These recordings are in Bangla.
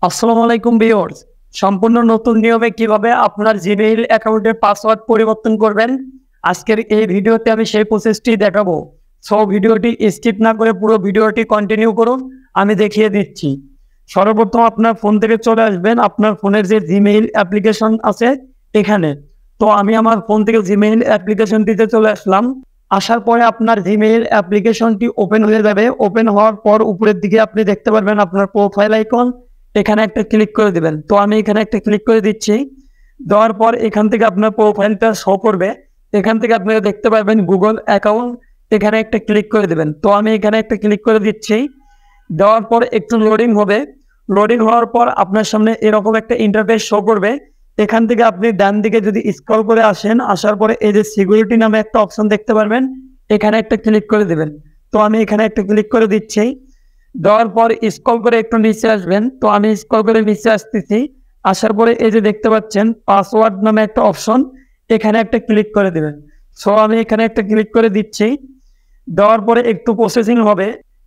আসসালামু আলাইকুম ভিউয়ার্স। সম্পূর্ণ নতুন নিয়মে কিভাবে আপনার জিমেইল অ্যাকাউন্টের পাসওয়ার্ড পরিবর্তন করবেন, আজকের এই ভিডিওতে আমি সেই প্রসেসটি দেখাবো। সো ভিডিওটি স্কিপ না করে পুরো ভিডিওটি কন্টিনিউ করুন, আমি দেখিয়ে দিচ্ছি। সর্বপ্রথম আপনার ফোন থেকে চলে আসবেন আপনার ফোনের যে জিমেইল অ্যাপ্লিকেশন আছে এখানে। তো আমি আমার ফোন থেকে জিমেইল অ্যাপ্লিকেশনটিতে চলে আসলাম। আসার পরে আপনার জিমেইল অ্যাপ্লিকেশনটি ওপেন হয়ে যাবে। ওপেন হওয়ার পর উপরের দিকে আপনি দেখতে পারবেন আপনার প্রোফাইল আইকন, এখানে একটা ক্লিক করে দিবেন। তো আমি এখানে একটা ক্লিক করে দিচ্ছি। দেওয়ার পর এখান থেকে আপনার প্রোফাইলটা শো করবে। এখান থেকে আপনারা দেখতে পারবেন গুগল অ্যাকাউন্ট, এখানে একটা ক্লিক করে দিবেন। তো আমি এখানে একটা ক্লিক করে দিচ্ছি। দেওয়ার পর একটু লোডিং হবে। লোডিং হওয়ার পর আপনার সামনে এরকম একটা ইন্টারফেস শো করবে। এখান থেকে আপনি ডান দিকে যদি স্ক্রল করে আসেন, আসার পরে এই যে সিকিউরিটি নামে একটা অপশন দেখতে পারবেন, এখানে একটা ক্লিক করে দিবেন। তো আমি এখানে একটা ক্লিক করে দিচ্ছি। দেওয়ার পর স্ক্রল করে একটু নিচে আসবেন। তো আমি স্ক্রল করে নিচে আসতেছি। আসার পরে এই যে দেখতে পাচ্ছেন পাসওয়ার্ড নামে একটা অপশন, এখানে একটা ক্লিক করে দেবেন। সো আমি এখানে একটা ক্লিক করে দিচ্ছি। দেওয়ার পরে একটু প্রসেসিং হবে।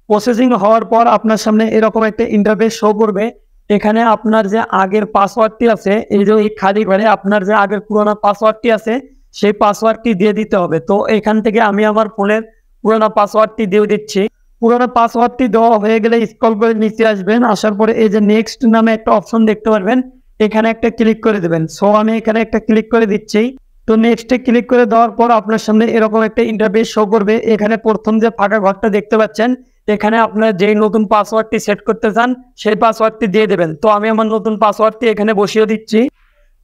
প্রসেসিং হওয়ার পর আপনার সামনে এরকম একটা ইন্টারফেস শো করবে। এখানে আপনার যে আগের পাসওয়ার্ডটি আছে, এই যে এই খালি ঘরে আপনার যে আগের পুরোনো পাসওয়ার্ডটি আছে সেই পাসওয়ার্ডটি দিয়ে দিতে হবে। তো এখান থেকে আমি আমার ফোনের পুরোনো পাসওয়ার্ডটি দিয়ে দিচ্ছি। পুরোনো পাসওয়ার্ডটি দেওয়া হয়ে গেলে স্ক্রল করে নিচে আসবেন। আসার পরে এই যে নেক্সট নামে একটা অপশন দেখতে পারবেন, এখানে একটা ক্লিক করে দেবেন। সো আমি এখানে একটা ক্লিক করে দিচ্ছি। তো নেক্সটে ক্লিক করে দেওয়ার পর আপনার সামনে এরকম একটা ইন্টারফেস শো করবে। এখানে প্রথম যে ফাঁকা ঘরটা দেখতে পাচ্ছেন, এখানে আপনার যেই নতুন পাসওয়ার্ডটি সেট করতে চান সেই পাসওয়ার্ডটি দিয়ে দেবেন। তো আমি আমার নতুন পাসওয়ার্ডটি এখানে বসিয়ে দিচ্ছি।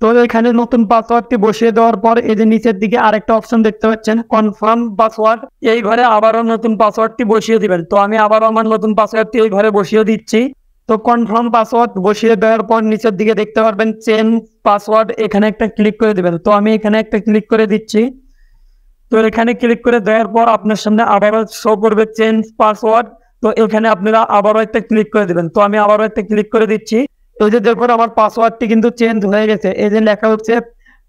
তো এখানে নতুন পাসওয়ার্ডটি বসিয়ে দেওয়ার পর এই যে নিচের দিকে আরেকটা অপশন দেখতে পাচ্ছেন কনফার্ম পাসওয়ার্ড, এই ঘরে আবারও নতুন পাসওয়ার্ডটি বসিয়ে দিবেন। তো আমি আবারও আমার নতুন পাসওয়ার্ডটি এই ঘরে বসিয়ে দিচ্ছি। তো কনফার্ম পাসওয়ার্ড বসিয়ে দেওয়ার পর নিচের দিকে দেখতে পারবেন চেঞ্জ পাসওয়ার্ড, এখানে একটা ক্লিক করে দিবেন। তো আমি এখানে একটা ক্লিক করে দিচ্ছি। তো এখানে ক্লিক করে দেওয়ার পর আপনার সামনে আবারও শো করবে চেঞ্জ পাসওয়ার্ড। তো এখানে আপনারা আবারও একটা ক্লিক করে দিবেন। তো আমি আবারও একটা ক্লিক করে দিচ্ছি। এই যে দেখুন আমার পাসওয়ার্ডটি কিন্তু চেঞ্জ হয়ে গেছে। এই যে লেখা হচ্ছে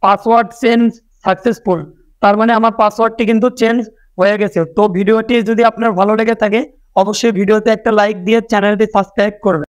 পাসওয়ার্ড চেঞ্জ সাকসেসফুল, তার মানে আমার পাসওয়ার্ডটি কিন্তু চেঞ্জ হয়ে গেছে। তো ভিডিওটি যদি আপনার ভালো লেগে থাকে অবশ্যই ভিডিওতে একটা লাইক দিয়ে চ্যানেলটি সাবস্ক্রাইব করবেন।